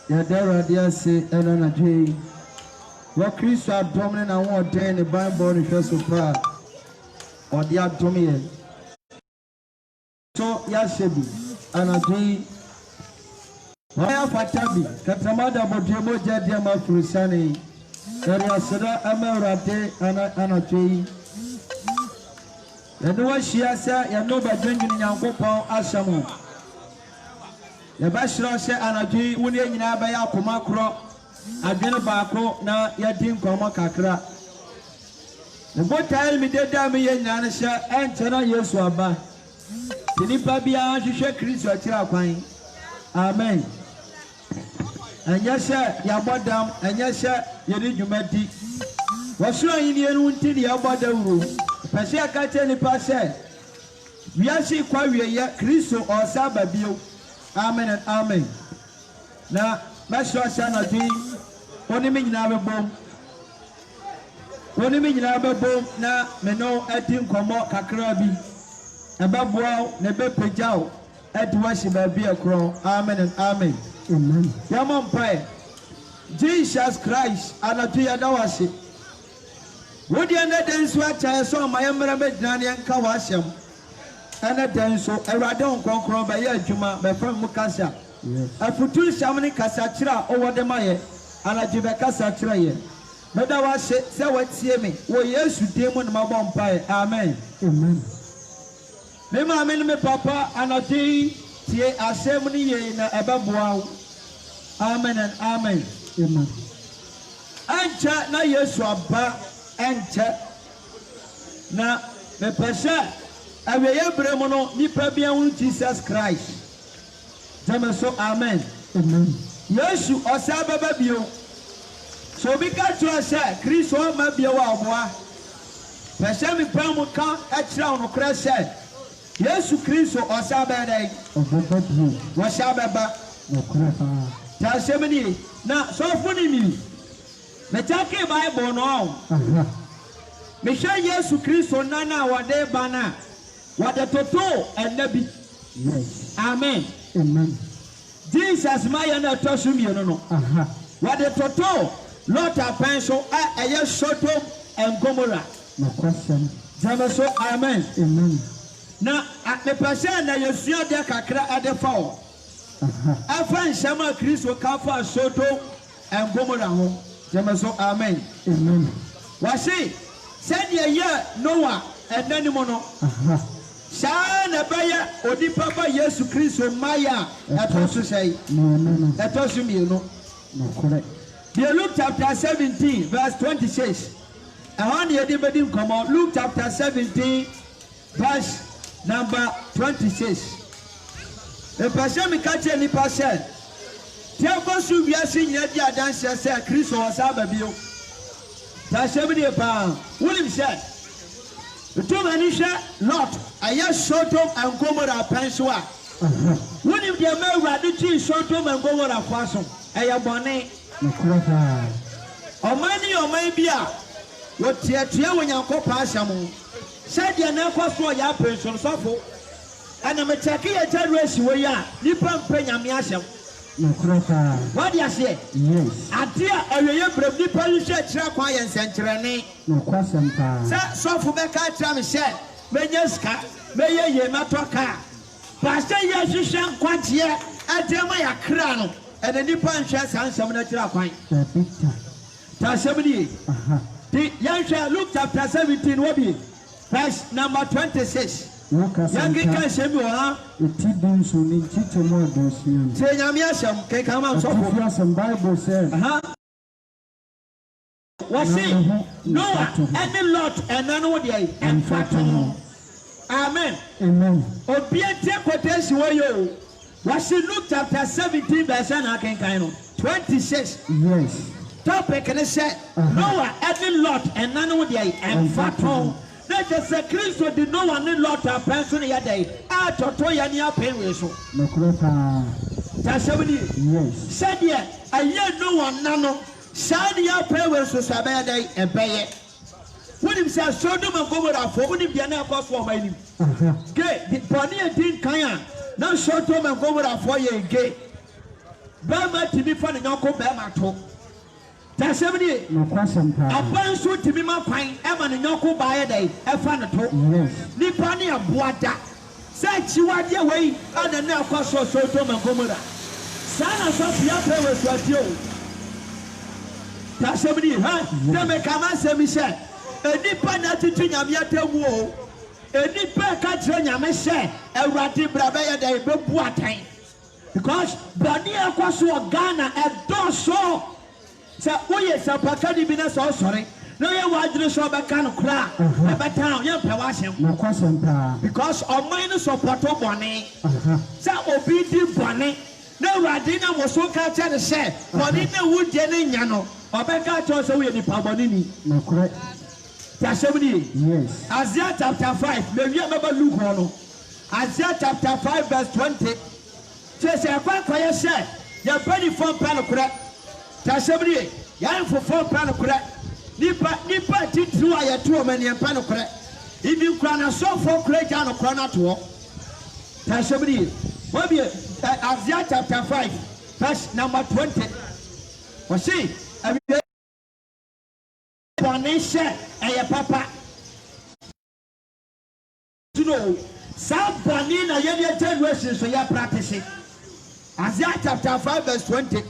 Ya dara dia se ena na dwe. Wa Kristo adom na wo den ne Bible ne hwe so pra. Odi adom ye. So ya shebi ana dwe. Wa ya fatabi katamada bodemo jadia mafurusane. Area sada amarade ana dwe. Ya no shia sa ya no ba dwendwene Nyankopɔn asɛm. Ya ba shira se anadwi woni nyina ba ya akoma kro adwene baako na ya din komo kakra. Ne botail mi deda mi ye nyina ne se entena Yesu aba. Tinipa bia hwehwe Kristo akira kwan. Amen. Anya se ya bodam, anya se ye ni dwumadi. Wasuro yini enu nti ya bodawuro. Pese aka ni pa se wiase kwa wiye Kristo osaba bio. Amen and amen. Na masho sana di oni mi nyina bebom. Oni mi nyina bebom na me no adi nkomo kakra bi. Ebaboa na be pejao adi washi ba bi ekro. Amen and amen. Amen. Yamon pray. Jesus Christ anatu yadawase. Wodi ande den so acha so mayemra bedina ne nka wasem. Ana den so Awurade onkonkron ba ye adwuma be fam mu kasa. Afutu shamni kasa kira owode maye. Ana jibe kasa kira ye. Meda wa se watie me wo Yesu dem no mabom pae. Amen. Amen. Me ma me papa anati tie asem ni ye na ebaboa. Amen and amen. Amen. Ancha na Yesu aba ancha na me pesa aweye bremo no nipa bia hu Jesus Christ. Tell so amen. Amen. Yesu osaba babio. So bi ka to say Kristo ma bia wa oboa. Pese mi pa mu ka e kira ono kra say Yesu Kristo osaba dai. Obabio. Wasaba ba. No kra pa. Ta semeni na so funi mi. Me take Bible no. Me sha Yesu Kristo nana wade bana. Wade toto enabi. Yes. Amen. Amen. Jesus maya na tosumi no. Wade toto Lord apenso eye Sodom and Gomorrah. No question. Jama so amen. Amen. Na me pese na Yesu de kakra adefa o. Afa nshama Kristo ka fa Sodom and Gomorrah ho. Jama so amen. Amen. Wasi said ye Noah and nanimono. Shana baya odipa ba Yesu Kristo maya atosu say. No. Atosu mi no. No correct. Luke chapter 17 verse 26. And on the editing come on Luke chapter 17 verse number 26. The person me catch any person. Tell us who we are seeing yet the dance say Kristo was ababio. That's 70 pounds. William said. The two manisha Lot, I yes Sodom and Gomorrah pensua. When if the American Sodom and Gomorrah fason, I am bonnet. Omani omabia, what tear when you go past some. Said the never for your person suffer. And I'm a tacky a terrorist where you are. Nippon Penyamiasam. What do you say? Yes. I dear a real Nippon track and century. No question. So for Becca Tram said, Menyaska, Mayor Yematoka. Pastor Yashan Quantia, I tell my crown, and the Nippon chest and some natural point. That's 70. The young looked after 17 will be verse number 26. Yangi can say you are it so in Tito more than say Yamiasam can come out of some Bible says. What's it? Noah, any lot, and none of the and Fatima. Amen. Amen. Obiente quotation where you was it looked after 17 verse and I can kind of 26. Yes. Topic and say Noah, any lot, and none of the and Fatima. That is a Christo did no one in lot of person a day. Ah, Totoya near Penwiso. No, that's 70. Yes. Said yet, I yet no one nano. Sadia Penwiso Sabada and pay it. When him says Sodom and Gomorrah for when him be an airport for my name. Gay, the Pony and Din Kaya. Now Sodom and Gomorrah for ye gay. bɛrima tìmi fa ne nyɔnko bɛrima to tasɛm ni nokwasɛm paa ɔbɛn nso tìmi ma kwan ɛma ne nyɔnko baayɛ dɛ ɛfa ne to nipa ne aboa da sɛ akyiwadeɛ wei ɛna ne akɔ sɔsɔ to mɛnkomora saa na sɔ fia pɛ wɔ suatie o tasɛm ni ha dɛmɛ kama sɛm hyɛ enipa na titi nyame atamu o enipa ka kyerɛ nyame hyɛ awurade bra bɛyɛ dɛ bɛbu atɛn because bɔne ɛkɔ so wɔ Ghana ɛdɔɔso sɛ woyɛ sapaka ni bi na sɛ ɔsɔre na yɛ wadwene sɛ ɔbɛka no koraa ɛbɛtan yɛmpɛ w'asɛm nokwasɛm paa because ɔman no sɔpɔtɔ bɔne sɛ obi di bɔne na awurade na wɔ so ka kyerɛ ne sɛ bɔne na wogye ne nya no ɔbɛka kyerɛ sɛ woyɛ nipa bɔne ni nokorɛ tasɛm ni yes Isaiah chapter 5 mɛwia mɛba Luke hɔ no Isaiah chapter 5 verse 20 kyerɛ sɛ ɛkɔ akɔyɛ sɛ yɛmpanifoɔ mpa no korɛ tasɛm ni yɛmfofoɔ mpa no korɛ nipa titiriw a yɛto wɔ mani mpa no korɛ ibi nkura na sɔfoɔ korɛ gya no korɔ no ato hɔ tasɛm ni wɔbie Isaiah chapter 5 verse number 20 wɔse bɔne hyɛ ɛyɛ papa saa bɔne na yɛde generation so yɛ practice Isaiah chapter 5 verse 20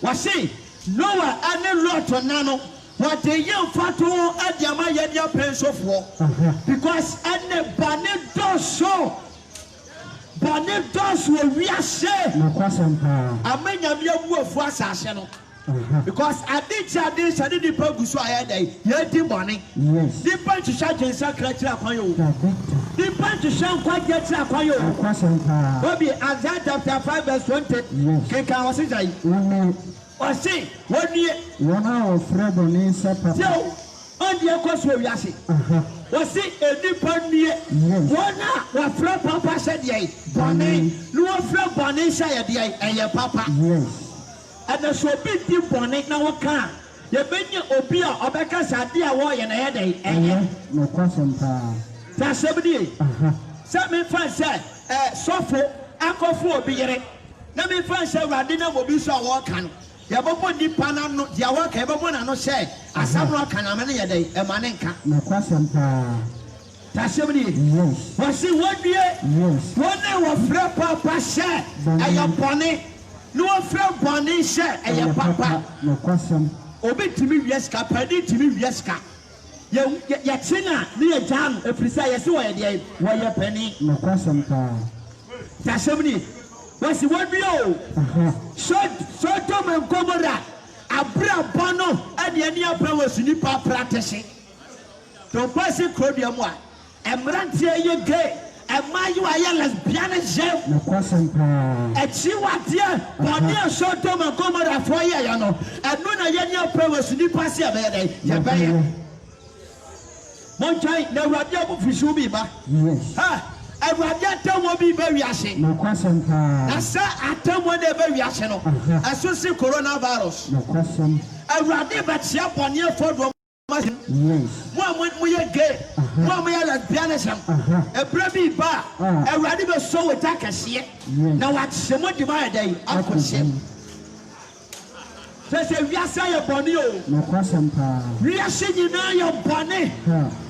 wɔse Noah ane Lot na no wɔde yɛ mfato ade ama yɛde apɛ nsofoɔ because ɛne bɔne dɔso wiase nokwasɛm paa ama nyame awu afu asase no because ade sɛ ne nipa gu so a yɛda yɛdi bɔne nipa nhyehyɛ gyensa kra kyerɛ akwan yɛ o nipa nhyehyɛ nkwagye kyerɛ akwan yɛ o nokwasɛm paa obi Isaiah chapter 5 verse 20 kenka wɔse gyae wɔse wɔnue wɔn a wɔfrɛ bɔne sɛ papa sɛ ɔndeɛ kɔ so wiase wɔse enipa nnue wɔn a wɔfrɛ papa sɛ deɛ bɔne na wɔfrɛ bɔne sɛ yɛ deɛ ɛyɛ papa ɛna so obi di bɔne na wɔka yɛbɛnya obi a ɔbɛka sɛ ade a wɔyɛ na ɛyɛ dɛ ɛyɛ nokwasɛm paa tasɛm nie sɛ memfa sɛ sɔfo akɔfo obi yere na memfa sɛ awurade na obi so a wɔka no yɛbɛbɔ nipa no no deɛ wɔka yɛbɛbɔ n'ano sɛ asɛm no ɔka na ma ne yɛ dɛ ɛma ne nka nokwasɛm paa tasɛm nie wɔse wɔdue wɔn a wɔfrɛ papa hyɛ ɛyɛ bɔne na wɔfrɛ bɔne hyɛ ɛyɛ papa nokwasɛm obi tumi wie sika pani tumi wie sika yɛkye na ne yɛ gyaa no ɛfiri sɛ yɛse wɔyɛ deɛ wɔyɛ pani nokwasɛm paa tasɛm ni wɔsi wɔdue o Sodom and Gomorrah abrabɔ no ɛne ani apɛ wɔ so nipa practice tɔmpɔsi kuro deɛ mu a mmeranteɛ yɛ gay ɛmaayewa yɛ lesbianism nokwasɛm paa akyiwadeɛ bɔne a Sodom and Gomorrah foɔ yɛyɛ no ɛno na yɛne apɛ wɔ so nipa se yɛbɛyɛ dɛ yɛbɛyɛ montwan na awurade abofisiw bi ba awurade atammo bi ba wiase nokwasɛm paa na sɛ atammo na ɛba wiase no ɛso se coronavirus nokwasɛm awurade bɛkyea bɔne afɔdoɔ mo a moyɛ gay mo a moyɛ lesbianism ɛberɛ bi ba a awurade bɛsɔ wɔ gya kɛseɛ na wakyɛ mo de ma ayɛ dɛn akɔhyɛ sɛ wiase ayɛ bɔne o nokwasɛm paa wiase nyinaa yɛ bɔne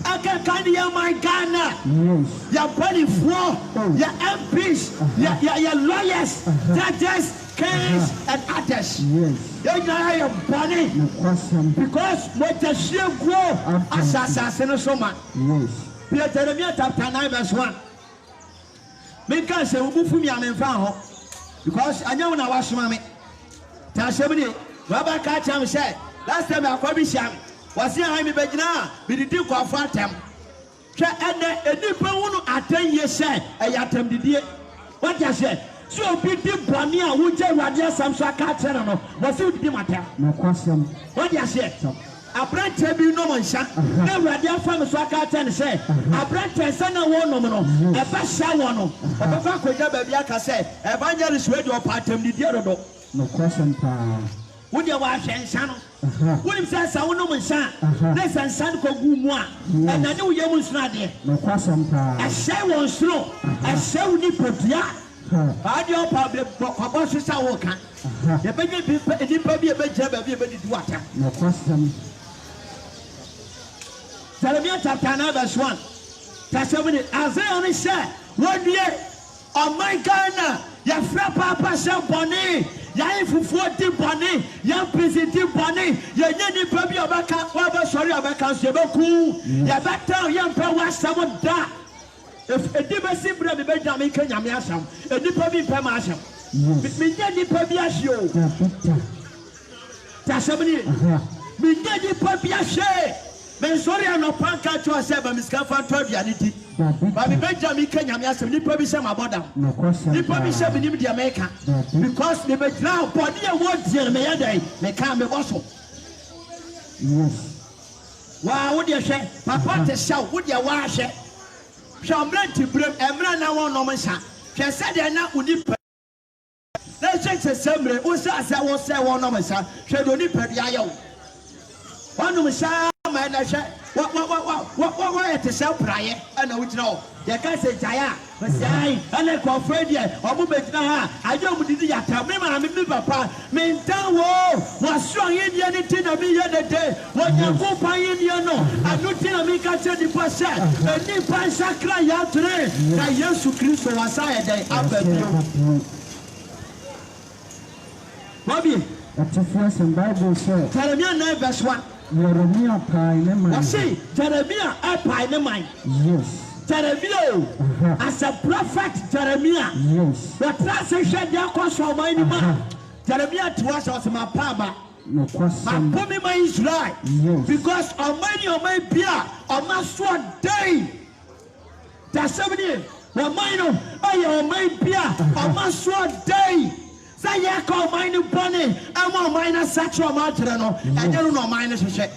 akɛka ne yɛ man Ghana yɛ bɔnefoɔ yɛ MPs yɛ lawyers judges kings and others yɛnyinaa yɛ bɔne nokwasɛm because mogyahwie guo asasase no so ma Jeremiah chapter 9 verse 1 menka sɛ wobufu mi a memfa hɔ because anyɛ wo na wasoma me ta asɛm nie wabɛka kyerɛ me sɛ last time akɔ bi hyia me wɔse ha me bɛgyina a medidi nkɔfo atɛm hwɛ ɛnɛ enipa wu no atɛnyie sɛ ɛyɛ atɛmdidie wɔde ahyɛ sɛ obi di bɔne a wogye awurade asɛm so aka kyerɛ no no wɔse wodidi m atɛm nokwasɛm wɔde ahyɛ aberanteɛ bi nom nsa na awurade afa me so aka kyerɛ ne sɛ aberanteɛ nsa na wɔnom no ɛbɛhyɛ wɔ no ɔbɛfa akɔgya baabi aka sɛ evangelist wei deɛ ɔpa atɛmdidie dodo nokwasɛm paa wodeɛ wɔahwɛ nsa no wonim sɛ sɛ wonom nsa na sɛ nsa no kɔgu mu a ɛna ne woyɛ mu nsono adeɛ nokwasɛm paa ɛhyɛ wɔ nsono ɛhyɛ wo nipadua Audio public for Sisa Walker. The baby, do what? No question. Jeremiah chapter 9 verse 1. Testimony. Isaiah only said, 1 year. Oh my God, ya papa say bonny, ya ifufu di bonny, ya president bonny, ya nyani baby obaka, waba sorry obaka sebeku, ya better ya mpe wa samo da. If a dibasi bre me be jam Kenya me asam, e nipa bi mpe ma asam. Me nyani nipa bi asio. Testimony. Me nyani nipa bi ashe. Men sorry no panka to say ba miskafa to dianity. But me Benjamin Kenya me asem nipa bi say my border. No question. Nipa bi say me di America. Because me be now body e word dey me yadai me kan me boso. Yes. Wa wo dey hwe papa te shaw wo dey wa hwe. Hwamra ti brem emra na won no msa. Hwe se dey na unipa. Na check se semre wo say asa wo say won no msa. Hwe do nipa dia ye wo. Wanu msa ma na hwe what it is prayer and I would know. You can't say Jaya, but say, and I call Freddie, or Mubekna. I don't need the Yatamima, Papa. Mean town was strong Indian in a million a day. What you go by Indian, I don't think I make a 30%. And if I sacra yatre, I used to Christ for a side day after you. Bobby, that's a first and Bible said, Jeremiah 9 verse 1. Jeremiah pine see, Jeremiah I pine mine. Yes. Jeremiah, as a prophet, Jeremiah. Yes. But that's a shed their cost for my man. Jeremiah to us was my papa. No question. My pommy my Israel. Yes. Because on my beer, on my sword day. That's 7 years. Well, mine, on my beer, on my sword day. Say ya call mine bunny, I'm on mine sexual matrano, and I don't know mine is a check.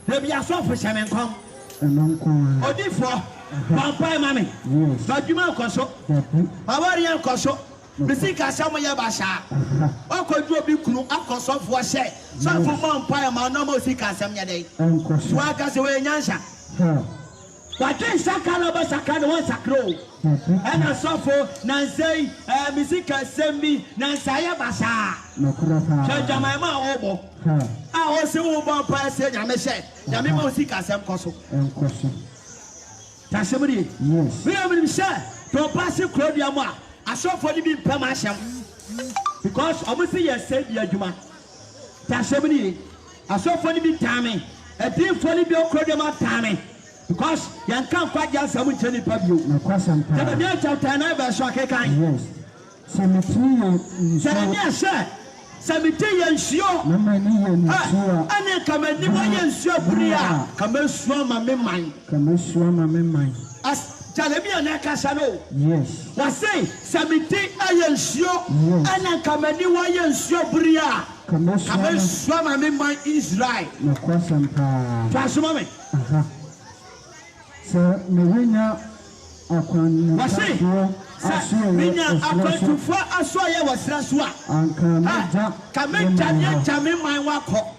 There be a soft fisherman come. And uncle. Or before, vampire mammy. Yes. But you might conso. Bavarian conso. The sick as some yabasha. Or could you be crew up conso for a set? Some for vampire, my normal sick as some day. Uncle. Swag as away in answer. But then Sakalaba Sakan was a crow. And I saw for Nancy, Missika Sembi, Nansaya Basa. No crapa. Jamaima Obo. I was a woman person, I may say, Yamimo Sika Sam Cosso. And question. That's somebody. Yes. We have said, to pass you, Claudia Ma. I saw for the big permission. Because obviously, you said, Yajuma. That's somebody. I saw for the big timing. A deep for the bill, Claudia Ma timing. Because you can't quite get someone to the No question. Jeremiah chapter 9 verse 1. Yes. Cemetery. Jeremiah said, Cemetery and Sio. No many and sure. And then come and you sure Bria. Come and swim my mind. Come and swim my mind. As Jeremiah Nakasano. Yes. Was say, Cemetery and Sio. And then come and you sure Bria. Come and swim my mind Israel. No question. Trust me. So, Marina, Minya akwantufu asoye wasraswa anka kamejanya jame man wako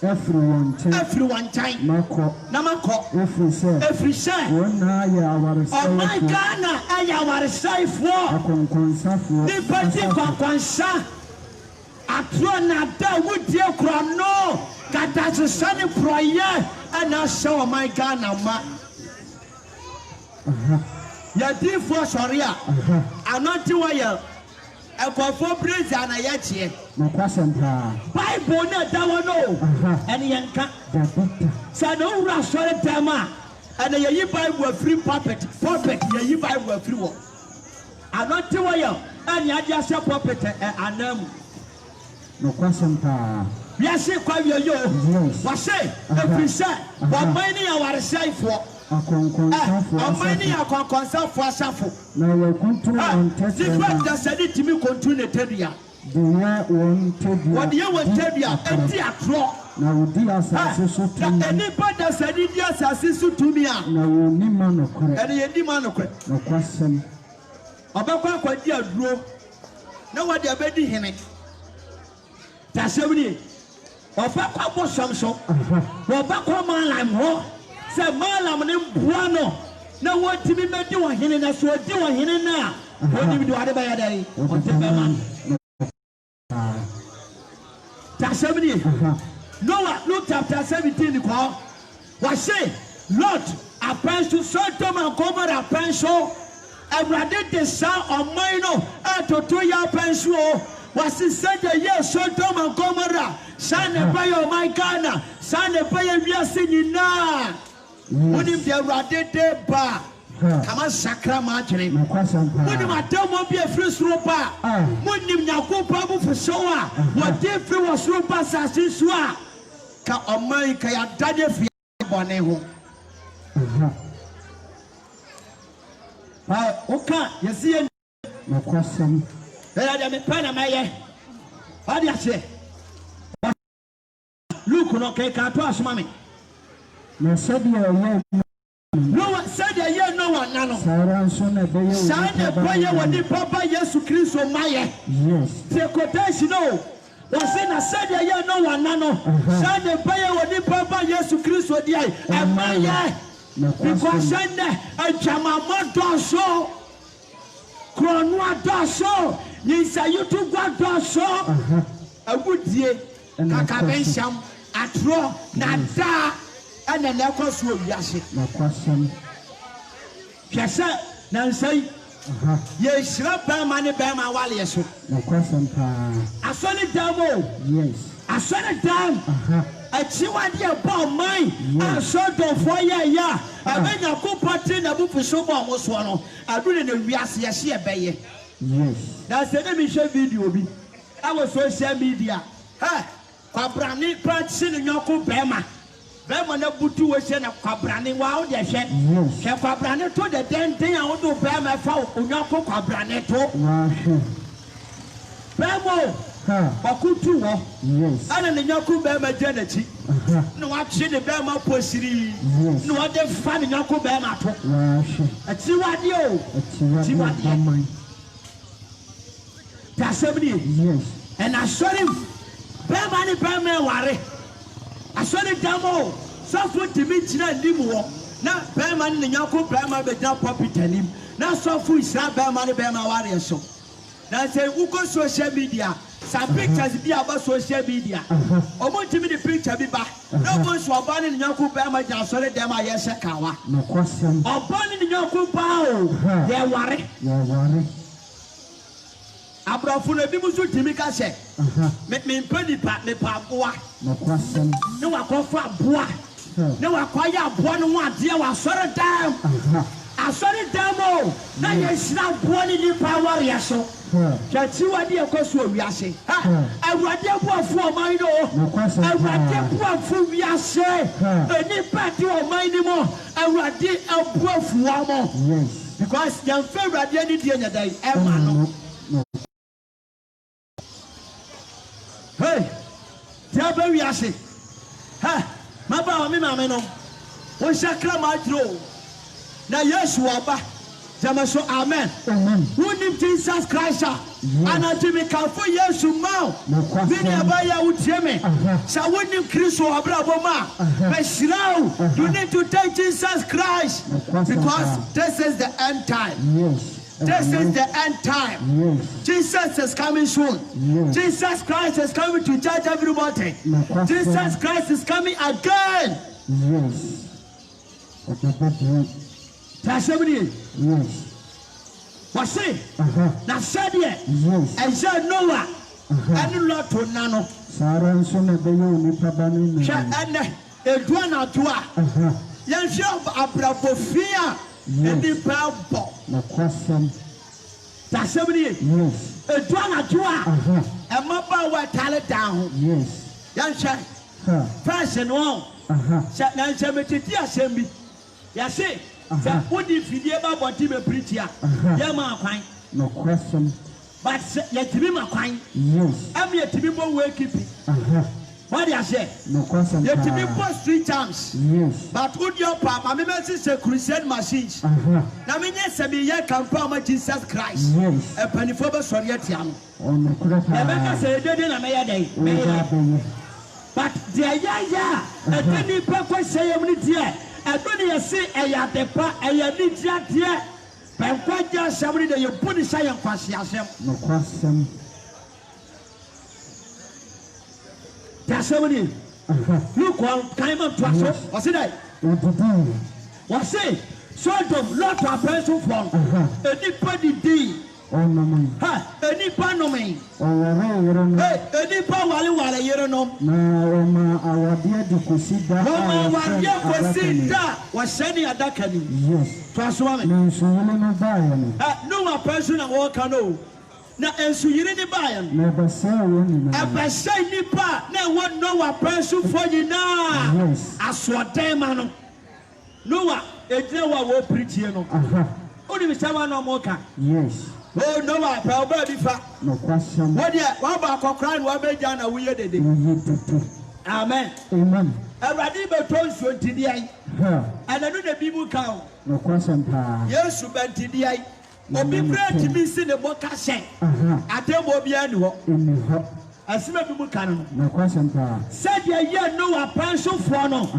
everyone time mako na mako every say wona ya awaresai oh my Ghana aya awaresai fo akonkonsafo ni pati kwankwansa atrona da wudie kro no kata sane proye ana so my Ghana ma ya di for soria anoti wire ekofo praise ana yache na kwasempa bible na dawo no ene yanka sa no ura sore tema ene ye bible free puppet ye bible free wo anoti wire ene adia se puppet anam na kwasempa biase kwa yo wase efrise wa mani ya waresai Amani akonkonsafo asafo na wakuntu ontete secret da sadi timi kontu ne tedia dia wontedia wode wontedia enti atro na wodi asase so tumi na enipa da sadi dia asase so tumi a na woni ma no kore ene yedi ma no kore na kwasem obekwa akwadi aduro na wode abedi hene tasewni obekwa bo somso obekwa malam ho se malam ne buano na wɔntimi mɛdi wɔn hene na so ɔdi wɔn hene na wɔnim de wɔde bɛyɛ dɛ ɔte bɛma tasɛm nie Noah Luke chapter 17 kɔ wɔse Lot apɛn so Sodom and Gomorrah apɛn so Awurade de saa ɔman no atoto yɛ apɛn so o wɔse sɛdeɛ yɛ Sodom and Gomorrah saa na ɛbɛyɛ ɔman Ghana saa na ɛbɛyɛ wiase nyinaa wonim de Awurade de ba kama sakra ma atwene wonim adamɔ bi afiri soro ba wonim Nyankopɔn bo fosow a wɔde firi wɔ soro ba asase so a ka ɔman ka yɛadane fi bɔne ho woka yɛsi yɛ nokwasɛm ɛyɛ deɛ mepɛ na mɛyɛ ɔde ahyɛ Luke no kɛka to asoma me na sɛdeɛ ɔyɛ Noah sɛdeɛ yɛ Noah na no saa ara nso na ɛbɛyɛ saa na ɛbɛyɛ wɔ nipa ba Yesu Kristo mayɛ yes te quotation o wɔse na sɛdeɛ yɛ Noah na no saa na ɛbɛyɛ wɔ nipa ba Yesu Kristo deɛ ɛmayɛ because ɛnɛ adwamammɔ dɔɔso kurɔnoa dɔɔso nyinsayotogua dɔɔso awudie kakabɛnhyɛm atorɔ na daa ɛna na ɛkɔ so wiase nokwasɛm hwɛ sɛ nansa yi yɛhyira bɛrima ne bɛrima awaleɛ so nokwasɛm paa asɔre dam o yes asɔre dam akyiwadeɛ bɔ ɔman a Sodomfoɔ yɛyɛ a ɛbɛ Nyankopɔn te n'abufuhyew bɔ ɔmo soɔ no adone na wiase yɛhye ɛbɛyɛ yes na sɛ ne mehwɛ video bi ɛwɔ social media kwabrane pranse ne nyɔnko bɛrima na butu wɔhyɛ na kwabrane wa wo de hwɛ kwabrane to de denden a wo do bɛrima fa onyɔnko kwabrane to bɛrima ɔkutu wɔ ɛna ne nyɔnko bɛrima gyɛ n'akyi na watwe ne bɛrima posiri na wɔde fa ne nyɔnko bɛrima to akyiwadeɛ o akyiwadeɛ tasɛm nie ɛna asɔre bɛrima ne bɛrima ɛware asɔre dam o sɔfo ntumi gyina anim wɔ na bɛrima ne ne nyɔnko bɛrima bɛgyina pɔpit anim na sɔfo hyira bɛrima ne bɛrima awareɛ so na sɛ wokɔ social media sa pictures bi aba social media ɔmo ntumi de picture bi ba na ɔmo nso ɔba ne ne nyɔnko bɛrima gyina asɔre dam a yɛhyɛ kawa ɔba ne ne nyɔnko baa o yɛware aborɔfo no ebi mu nso tumi ka hyɛ mempɛ nipa mepa aboa ne wakɔfa aboa ne wakɔyɛ aboa no ho adeɛ wɔ asɔre dam o na yɛhyira aboa ne nipa awareɛ so hwɛkyiwadeɛ ɛkɔ so wiase Awurade aboafo ɔman no Awurade aboafo wiase enipa de ɔman no mu Awurade aboafo wɔ mo because yɛmfa Awurade ani die nyɛ dɛn ɛma no tia bɛ wiase maba wa me maame no wo hyakra ma aduro na Yesu ɔba jama so amen wonim Jesus Christ anatimi kafo Yesu ma bini abaya wotie me sa wonim Kristo abrabo ma bɛhyira you need to take Jesus Christ because this is the end time. This is the end time. Jesus is coming soon. Jesus Christ is coming to judge everybody. Jesus Christ is coming again. What's it? Now said it. And said Noah. And Lot to Nano. And Edwana Dua. Yansha Abrabofia. And the Bible. That's a drama to a mobile white talent down. Yes, Yansha. First and all, Nancy Assembly. Yes, what if you ever want to be preacher? Yama fine. No question. But yet to be my fine. Yes, I'm yet to be more working. What do you say? No question. Yet to be post 3 times. Yes. But would your papa, my message say crusade machines. Now, me yes, I mean, come Jesus Christ. Yes. A pennyphobia Sorietian. Oh, no, Rebecca said, I may a day. But dear, a penny purpose say, ɛno ne yɛse ɛyɛ adepa ɛyɛ nigye adeɛ bɛnkwagye asɛm ne de yɛbu ne sɛ yɛ nkwasiasɛm nokwasɛm te asɛm ne Luke 1 kan ma toa so ɔse dɛ odidi wɔse Sodom Lot apɛnsofoɔ no enipa didi ɔnam enipa nomi ɔwɔre no enipa wale yere no na ɔma awadeɛ de kosi da wɔma awadeɛ kosi da wɔhyɛne adaka ni yes toa so ma me na nsuyere no baeɛ no no apɛnso na wɔka no na nsuyere ne baeɛ no na ɛbɛsɛe wɔn nyinaa ɛbɛhyɛ nipa na ɛwɔ Noah apɛnsofoɔ nyinaa yes asoɔden ma no Noah egyina wɔ wɔpiritie no wode bisɛ wa na ɔmɔka yes oh Noah pɛ ɔbaa bi fa nokwasɛm wɔdeɛ wɔaba akɔkora na wɔabɛgya na woyɛ dede wɔyɛ tutu amen amen Awurade bɛtɔ nsuo ntideɛ ɛnɛ na bi mu ka wo nokwasɛm paa Yesu bɛntideɛ obi kura timi si ne bɔ ka hyɛ atɛmmɔ biara ni hɔ ɛni hɔ asɛm bi mu ka no nokwasɛm paa sɛdeɛ yɛ Noah apɛnsofoɔ no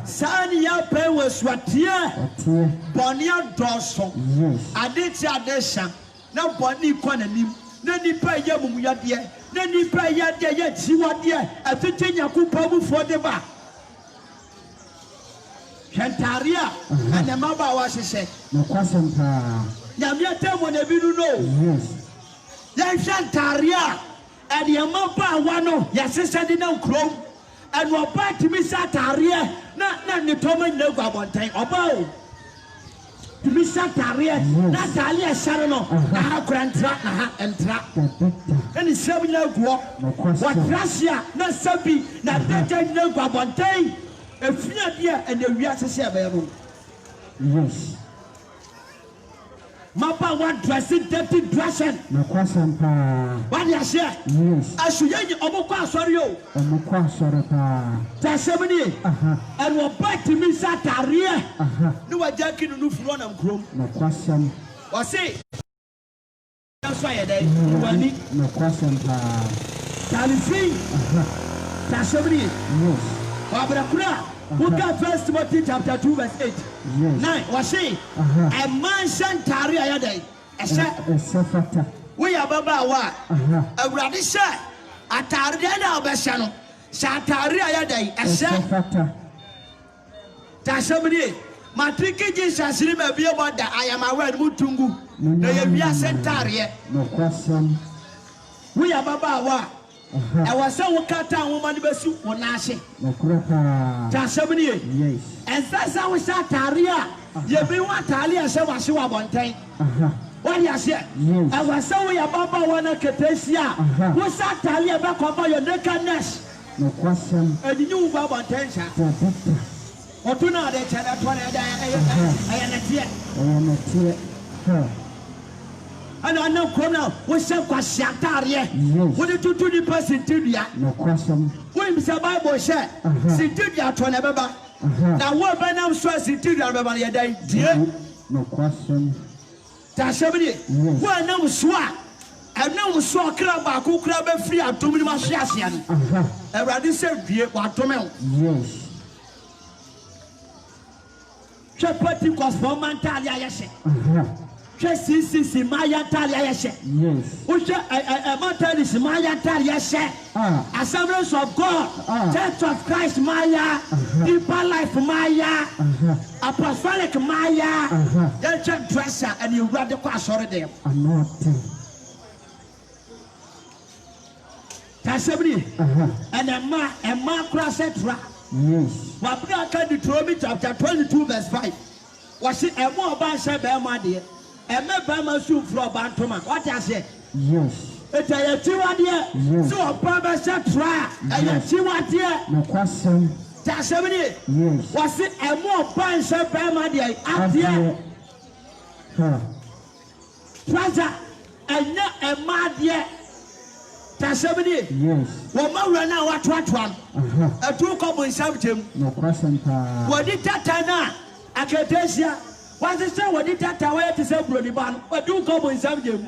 saa ne yɛapɛn wɔ asuateɛ ɔteɛ bɔne adɔɔso yes ade kye ade hyɛ na bɔne kɔ n'anim na nipa yɛ mumuyadeɛ na nipa yɛ adeɛ yɛ kyiwadeɛ ɛtete Nyankopɔn mufoɔ de ba hwɛ ntaare a ɛnɛ mmabaawa hyehyɛ nokwasɛm paa Nyame atɛmmɔ na bi no yes yɛhwɛ ntaare a ɛdeɛ mmabaawa no yɛhyehyɛ de na nkurom ɛna ɔbaa tumi sɛ ataareɛ na ne tɔma nyina gu abɔnten ɔbaa o tumi sɛ ataareɛ na ataareɛ ɛhyɛ no na ha kora ntra na ha ntra ɛne sɛm nyina gu hɔ wɔtra hye a na sɛ bi na dagya nyina gu abɔnten efiadeɛ ɛna wiase sɛ ɛbɛyɛ no yes mmabaawa dressing dirty dressing nokwasɛm paa wade ahyɛ yes asuyɛnyi ɔmo kɔ asɔre o ɔmo kɔ asɔre paa ta asɛm nie ɛna ɔbaa tumi sɛ ataareɛ ne wagya ki no no furu ɔnam kurom nokwasɛm ɔse nso ayɛ dɛ wani nokwasɛm paa talifin ta asɛm nie yes ɔabrakora woka 1 Timothy chapter 2 verse 8 yes 9 wɔse ɛma nhyɛ ntaare a yɛ dɛn ɛhyɛ ɛsɛ fata woyɛ ababaawa a Awurade hyɛ ataareɛ na ɔbɛhyɛ no hyɛ ataare a yɛ dɛn ɛhyɛ fata ta asɛm nie matriki Jesus ne ma bie bɔ da ayamawa no mu tungu na yɛ wiase ntaareɛ nokwasɛm woyɛ ababaawa a ɛwɔ sɛ wokata nwoma no bɛsi wo naahye nokora paa ta asɛm nie yes ɛnsɛ sɛ wohyɛ ataare a yɛbi wo ataare a ɛhyɛ wahye wɔ abɔnten wọ́n yà sẹ́ ẹ̀wà sẹ́wọ́n yà bá bá wọn kẹtẹ́ sí à wọ́n sá àtàlẹ́ ẹ̀ bẹ́ kọ́ bá yọ nakedness ẹ̀dínní wù bá bọ̀ ntẹ́ nsá ọ̀tún náà dẹ̀ kyẹ́ ẹ̀tọ́ náà ẹ̀yẹ nẹ̀tíẹ̀ ẹ̀nà ọ̀nà kúrò náà wọ́n sẹ́ kwasi àtàlẹ́ wọ́n ní tutu nípa sìntìdìá wọ́n yìí sẹ́ báyìí sẹ́ sìntìdìá tọ́ náà ẹ̀ bẹ́ bá na wọ́n bẹ́ náà sọ sìntìdìá bẹ́ bá yẹ dẹ́ díẹ̀. Tashabini, why no swa? And no saw crab, I could crab a free up to me, my Shasian. I rather said, dear, what to me? Yes. Shepherd was for Mantalia Yashe. Chessy, Maya Talia Yashe. Yes. Which a mountain is Maya Talia Yashe. Assemblies of God, Church of Christ Maya, Deeper Life Maya, Apostolic Maya, the church dresser, and you read the class already. Tasabri, and a ma cross etra. Yes. Wabra Deuteronomy chapter 22, verse 5. Was it a more by Shabba, my dear? A member soup for Bantoma. What I say? Yes. It's a Chiwadia, so a Baba Satra, and a Chiwadia. No question. Tasabri, yes. Was it a more by Shabba, my dear? Up here. Treasure, and not a mad yet. Tasabri, yes. Well, Marana, what one? A two common subject. No question. What did Tatana? Acadesia? Was it so? What did Tatawa to say, Brody Ban? What do common subject?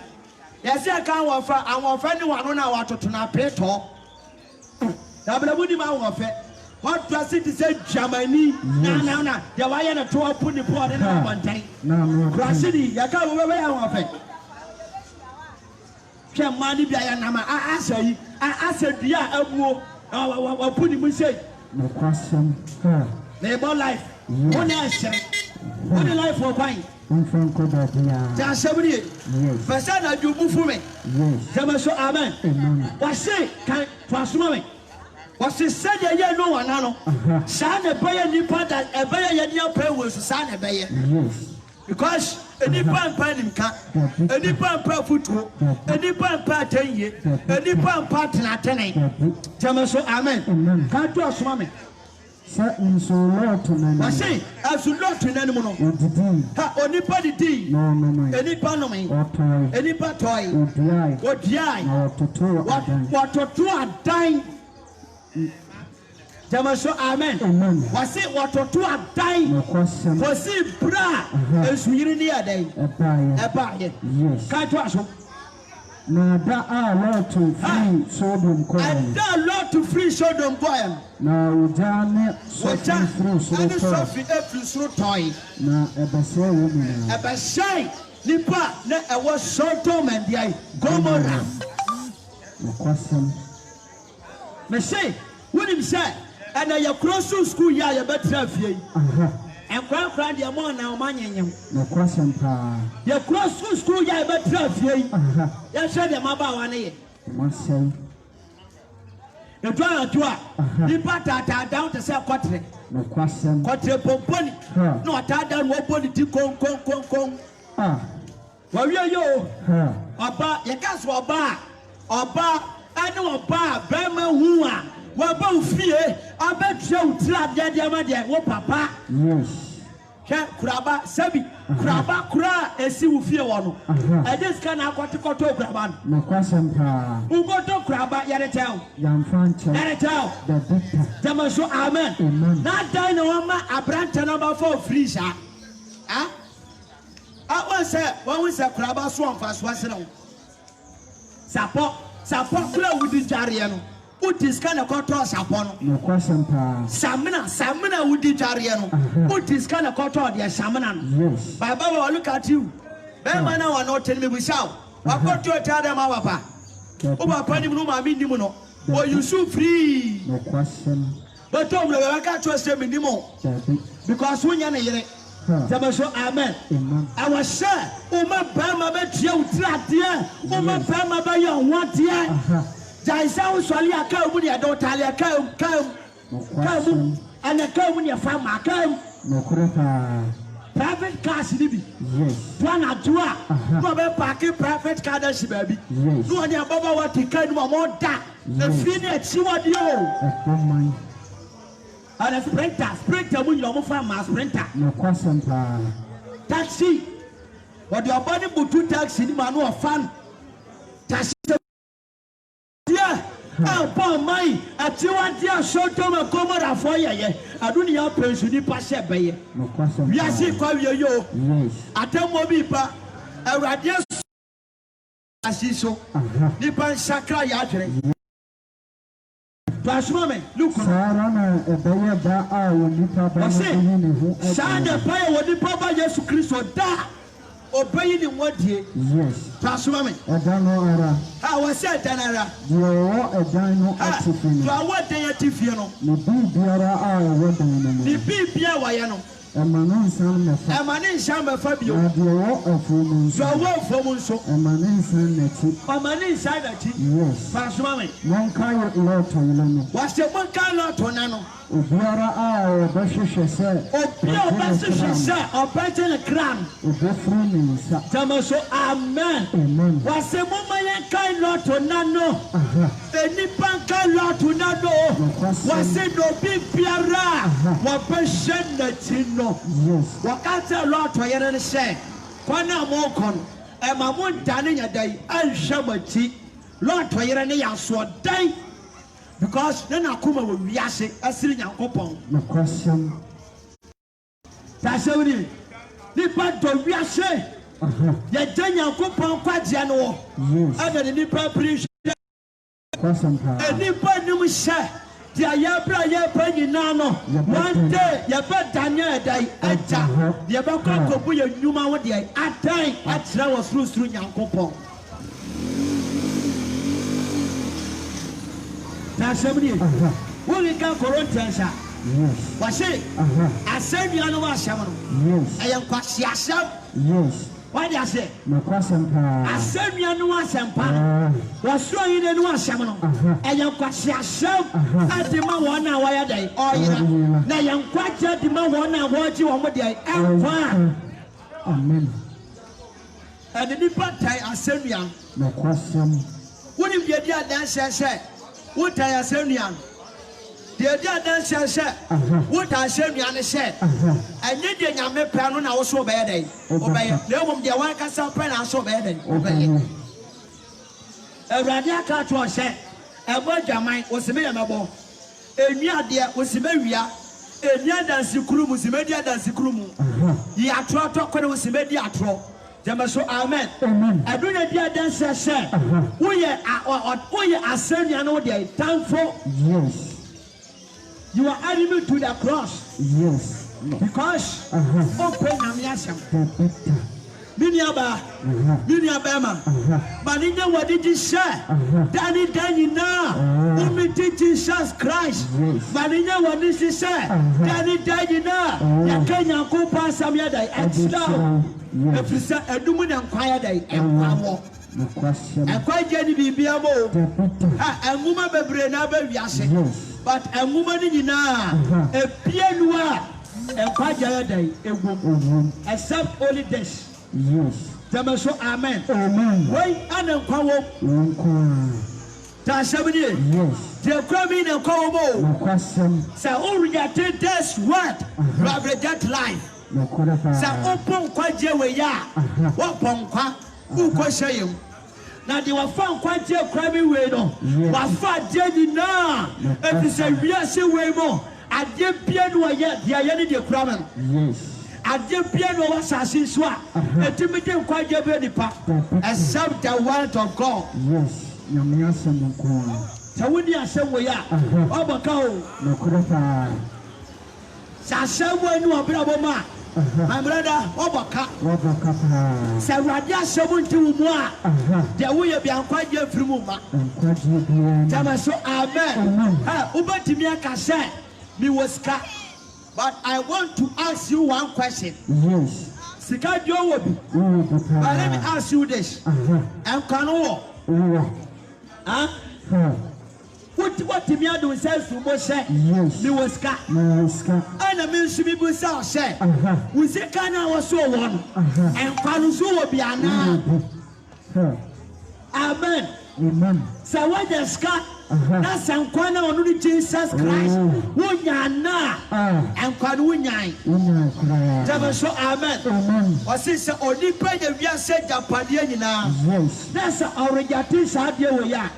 Yes, I can't offer. I'm offending one on our to not pay talk. Dabla Woody Man offer. What does it say, Germany? Na. The wire na to open the port and one time. No. Crashidi, Yaka, where I want to can money be a nama? I said, yeah, I'll put him say. No question. Neighbor life. One answer. One life for wine. One phone call that That's 70. Yes. Person, I do move for me. Yes. Come so, amen. What say? Can transform me? What she said, yeah, no one, no. Son, a buyer, nipa that a buyer, your prayer was son, a buyer. Yes. Because any pan him cat, any pan per foot, any pan per 10 years, any pan partner 10. Tell so, amen. Can't do a swimming. Certain so lot to me. I say, as you not to any mono. Only party D. No. Any panome, Or toy. any patoy, What dry. what to two are dying. Tell so, amen. Was it what to two are dying? No question. Was it bra? As we in the other day. A buyer. Yes. Can't wash. Now that are lot to free Sodom coin. And that lot to free Sodom coin. Now Johnny suffering through so toy. Now a bassay woman. A bassay. Nipa, I was Sodom and the Gomorrah. No question. Me say, what him say? And I cross to school, yeah, you better have ye. And cry the amount now, man. No question, pa. You cross to school, yeah, you better have ye. You said them about 1 year. Must say. The drawer to her. The part down to say quatre. No question. Quatre pomponi. No, I down what body con. Well, you, Oba, you can't swap bar. Oba, I know a bar, Burma Hua. Wabo fear, I bet you trap Yadiamadia, what papa? Yes. Craba, Sabi, Craba, Cra, and see who fear one. I just can't have what to go to Graban. No question, pa. Who go to Craba, Yadatown? Young Francho. Yadatown. The victor. Damasho, amen. Not dying over a branch number 4 freezer. Ah? I was said, when we said Craba swamp as was no. Support, with the Jariano. Put this kind of contours upon. No question, pa. Samina with the Jariano. Put this kind of contour, dear Samanan. Yes. Baba, look at you. Bema now are not telling me we shall. I got to tell them our papa. Over Panimum, I mean, Nimuno. Or you so free. No question. But Tom, I can't trust them anymore. Because when you're here, amen. I was sure. My Bama bet you trap dear. My Bama by your what dear. Jaisa usually a cow when you don't tell your cow. And a cow when your farmer come. No creta. Private cars, Libby. Yes. One at two. No parking private car, baby. Yes. No one above what he can more that. The finish, see what you owe. And a sprinter when you're farmer, sprinter. No question, pa. Taxi. What your body put to taxi, man, no fun. Taxi. Yeah. Oh, poor my. At you want your short term and come out for you. I don't know pension you pass it by. No question. Yes, you call you. Yes. I tell Mobipa. A radius. As you so. Nipan Sakra Yatre. Pasmame, look. Sarana, a bayer da are when you papa. Sad the fire when the Papa Jesus Christ da. Obeying in what year? Yes. Pasmame. I don't know. I was said, Tanara. You are a dino active. What day at Tifiano? The big Biara are a wedding. The big Bia Wayano. A man son of a man in Shamba Fabio. The war of women. So, what for Monso? A man in son. A man inside that. Yes. Pasmame. One kind of lot to you. What's the one kind of Tonano? Biara are a Bashisha said. Oh, Pio Bashisha said, or better than a crown. Tamaso, amen. Amen. What's the woman kind lot to Nano? The Nipan kind lot to Nano. Was it no big Piara? What person that you know? Yes. What can't a lot to hear and say? Kwana Mokon, and my one dining a day, I'll show my tea. Lord to hear and I saw day. Because then I come with Yassi, a sitting on coupon. No question. That's how it is. The part of Yassi. The Daniel coupon Quadiano. Yes. Other than the preparation. Question. And the part no share. Dia yɛbrɛ nyinaa no one day yɛbɛ Daniel ɛda ɛgya deɛ bɛkɔ akɔbu yɛ nnwuma wo deɛ adan akyerɛ wɔ sorosoro Nyankopɔn. Na asɛm nie wonka Corinthians a wɔse asɛnnua no wɔahyɛm no ɛyɛ nkwahyeasɛm. Why do I say? Asɛnnua no asɛmpa wɔsoro yine no asɛm no ɛyɛ nkwahyeasɛm ade ma wɔn a wɔyɛ dɛn ɔyera na yɛn nkwagye de ma wɔn a wɔgye wɔn deɛ ɛnkwa. Amen. Ɛde nipa tae asɛnnua no wonim deɛ di adanseɛ sɛ wotae asɛnnua no deɛ di adanseɛ sɛ wotae asɛnnua no sɛ ɛnyɛ deɛ Nyame pɛ no na wo so wobɛyɛ dɛn wobɛyɛ na mmom deɛ wankasa pɛ na so wobɛyɛ dɛn wobɛyɛ. Awurade aka to sɛ ɛbɔ adwaman wo se meyɛ mɛbɔ ɛnua deɛ wo se mɛwia ɛnua dansekuru mu se mɛdi adansekuru mu yi atorɔ tɔkɔne wo se mɛdi atorɔ gyama so amen. ɛdo na di adanseɛ sɛ woyɛ asɛnnua no wo deɛ tamfo. You are enemy to the cross. Yes. Because open Nyame asɛm. Miniaba. Maninya wadidi sɛ. Dani nyinaa. Umiti Jesus Christ. Maninya wadidi sɛ. Dani nyinaa. Yɛka Nyankopɔn asɛm yɛ dɛ ɛkyerɛ. Ɛfiri sɛ ɛdum na nkwa yɛ dɛ ɛnkwa wɔ. Ɛkwa gye ni biribiara mo. Ɛnwoma bebree na abɛ wiase. But a woman in a piano, a quadra day, a woman, except only this. Yes. Tamaso, amen. Amen. Wait, and a power. Tashamini. Yes. The cramming and cowbo. Question. So, all rejected this word, rather that life. So, open quadra way ya. What ponqua? Who question you? Now they were found quite a cramming way no. Was fat Jenny now. If it's a real way more. I did piano yet, the identity cramming. Yes. I did piano was as in swat. A timidity quite a very part. Accept the word of God. Yes. Your measure. So when you are somewhere, Obako, no could Sasha, you are bravo. My brother, Obaka. Saradia 72 moi. There will be a quite your fruma. Tamaso, amen. Ubatimia Kasa, me was cut. But I want to ask you one question. Yes. Sika Jowobi. But let me ask you this. And Kano. What the man do says to Moshe? Yes. You was cut. And I mean, she be Busa said. We say, Kana was so one. And Kanusu will be an amen. Amen. So what the scat? That's an Kwana on Jesus Christ. Wunyana and Kanunyai. Never so amen. Amen. Or sister, or the pay we are said Japanina. Yes. That's already sad you ya.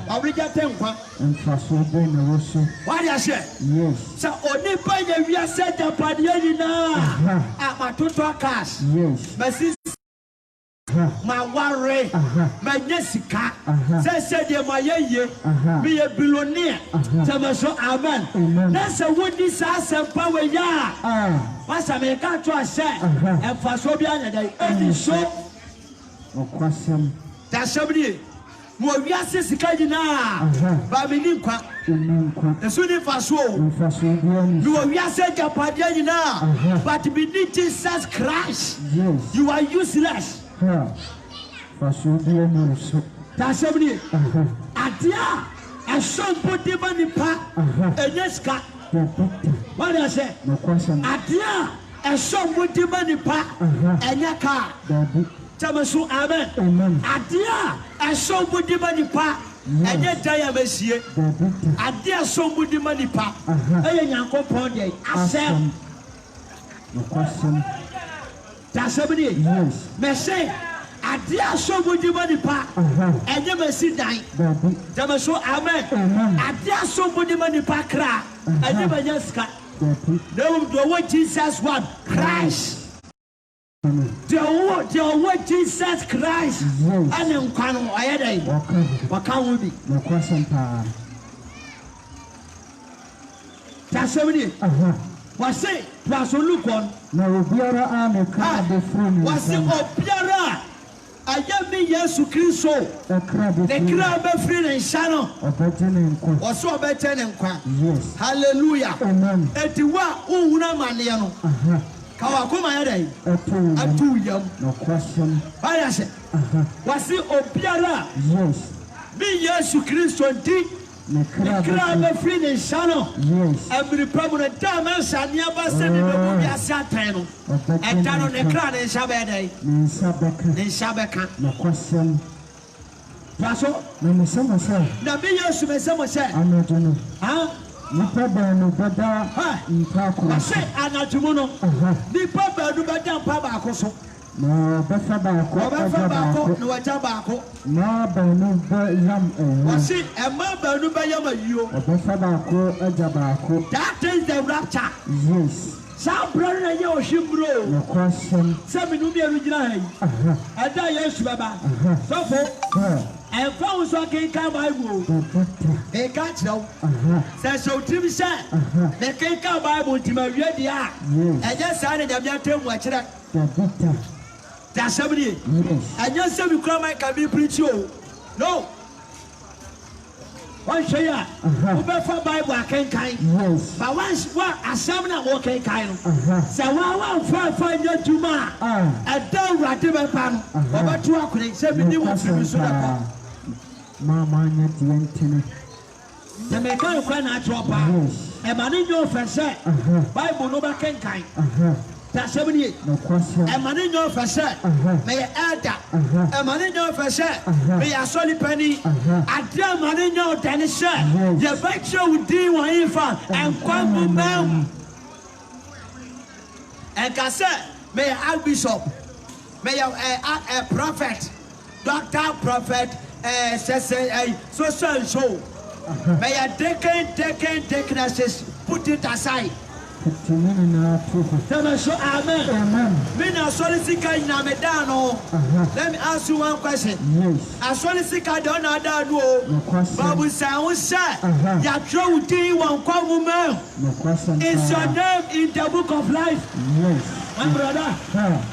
Already and trust also. What do you say? Yes. So only pay we are said Japanina. At my total cash. Yes. But my worry, my Jessica said, my ye be a billionaire. So, amen. That's a wood this ass and power ya. What's a make out to say, and for so be another. So, no question. That's somebody. More yasis Kajina, Babilinqua, the Sunni Faso. You are Yasa Japadina, but beneath Jesus Christ, you are useless. Tashabri, Adia, a son put the money pa, a neska. What I say? No question. Adia, a son put the money pa, a yaka. Tamasu, amen. Adia, a son put the money pa, and yet Diabesia. Adia, son put the money pa, a young company. I said, no question. Tasabri, yes. Message, I dare show with the money pa, and never see die. Tamaso, amen. I dare show with the money pa cry, and never just cut. No, the word Jesus one, Christ. The word Jesus Christ, and then Kano, I had a what can we be? No question, pa. Tashamini. Was say, was a look on. Na obiara a ne kra de free. Was say, Obiara. I am me, yes, to Christo. The crab of free and Shano. Was so better than Qua. Yes. Hallelujah. Amen. And to what? Una Maniano. Kawakuma day. A 2 young. No question. I said, was it Obiara? Yes. Me, yes, to Christo and tea. The crab of free and Shano. Yes. Every permanent time, and Sanya sending a Satano. And down on the crowd in Shabbat. In Shabbat. No question. Paso, no, Miss Summer. Now be yours to Miss Summer. I'm not doing it. Huh? Nipa no bada mpako. Say anatumono. Nipa no bada mpaba akoso. Na befa baako. No waja baako. Na ba no ba yam Wasi ema ba no ba yam ayo. Befa baako aja baako. That is the rapture. Yes. Some brother and your shimbro. No question. Some in Ubia Regina. I die, yes, Baba. So for and found so can come by wood. They can't know. Says so Tim said. They can't come by wood to my ready. I just started a young term watch that. That's somebody. I just said you come and can be preach you. No. One show ya. For Bible can kind. Yes. But once what a summoner walking kind. So one find your tuma. A dog rattle pan. Over 2 o'clock. 70 was Mamma, the mechanic can drop out. A man in your first Bible no back can kind. That's 78. No question. A man in your first may I add that. A man in your first may I solid penny. A dear man in your tennis shirt. The picture would do one infant and quamble ma'am. And Cassette, may I bishop. May I a prophet, doctor, prophet. Social show. May I take us put it aside. Tell us, amen. Mina solicitor in Amedano. Let me ask you one question. Yes. A solicitor don't know. Babu Sound said, Yatro one woman. No question. Is your name in the book of life? Yes. My brother,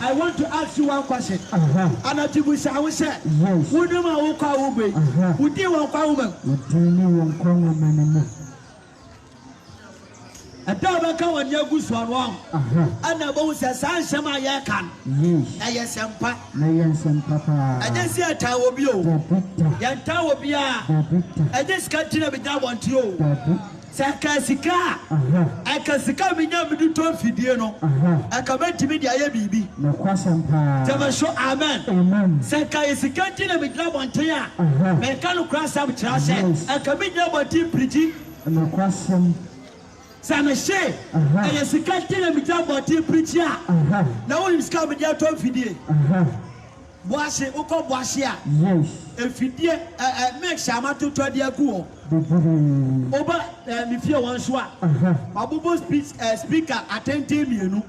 I want to ask you one question. Anatibu Sound said, yes. Would you want to call woman? Would you want to call woman? A dog come on your goose one wrong. And the bones as I shall my yakan. Yes, and papa. I just see a tower bio. Yan tower bia. I just can't tell me that one to you. Sakasika. I can see coming down to 12 video. I come to me, the baby. No question. Tell show amen. Amen. Sakasika tell me that one to ya. I can't cross up trash. I come in down to pretty. No question. Sana she, I see catching a bit about the preacher. Now he's coming down to video. Wash it, Oko Washia. Yes. If you did, make Shama to try the Aguo. Over, if you want to swap. Mabubo speaker, attentive, you know.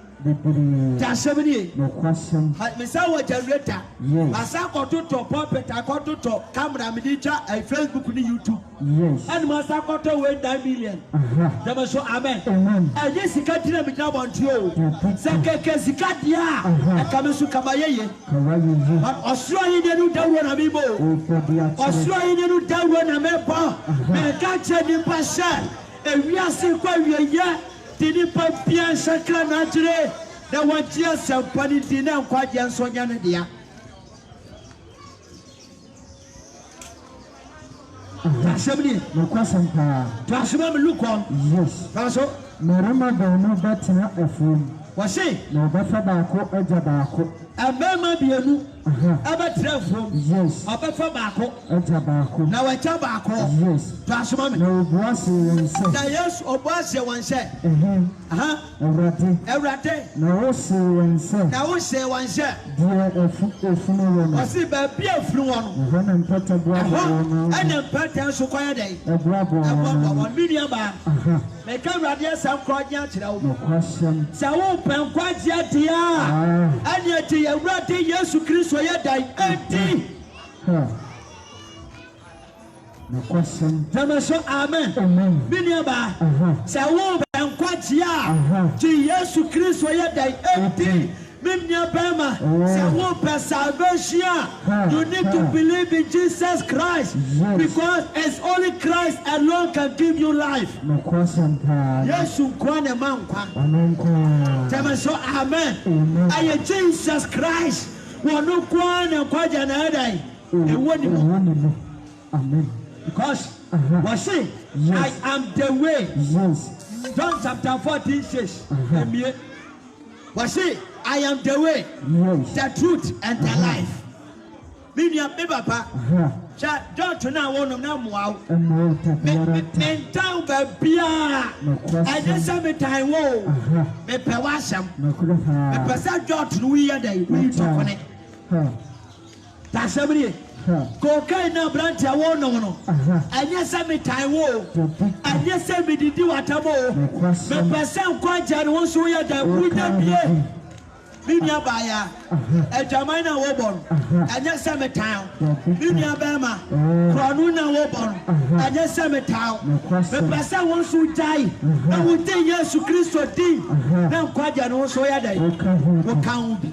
Just 78. No question. Misawa generator. Yes. Masako to puppet, I got to talk, camera, media, and Facebook, YouTube. Yes. And Masako to win 9 million. That was so amen. Amen. And yes, he can't tell me now on you. Sakaka Zikatia. And Kamasu Kamaye. But Australia knew down on a Bibo. Australia knew down on a Mepa. And can't tell you, Pasha. And we are still quite a year. Did pas bien chacun naturel na wajia sampani dina kwa jansonya na dia. Assemblée. No question pa. Transform look on. Yes. Paso. Marama dono batina efum. Wasi. No bafa baako eja baako. Abema bienu. Abatra from. Yes. Abafa baako. Eja baako. Na wacha baako. Yes. Transform. No boase wonse. Na yes oboase wonse. Ewrate. Na wose wonse. Na wose wonse. Dia efu no wono. Wasi ba bia efunu wono. Na mpata boa wono. Ana mpata so kwaya dai. Eboa boa. Media ba. Make a radio some crowd chira wo. No question. Sa wo pen kwajia dia. Ani ati Ewrate Yesu Kristo ya dai enti. No question. Tell me so amen. Amen. Media ba. Sa wo pen Kwatia. Jesus Christ wa yedai. Eti. Minya Bema. Say one per salvation. You need to believe in Jesus Christ. Because it's only Christ alone can give you life. Yes, you kwane mankwa. Tell so amen. I Jesus Christ. Wanu kwane kwaja na yedai. Amen. Because what say? I am the way. John chapter 14 says, what say? I am the way, the truth, and the life. Meaning, me papa. John to now one of them wow. Men town babia. I just say me time wo. Me pewasam. Me pesa John to we are day. We talk on it. That's every. Cocaine na branch ya wo no. Anya say me time wo. Anya say me didi watamo. Me pesa kwaja no so ya da we da bie. Minya baya. Ejamina wo bon. Anya say me time. Minya bema. Kronu na wo bon. Anya say me time. Me pesa won so jai. Na wo tin Yesu Kristo din. Na kwaja no so ya da. Wo kan bi.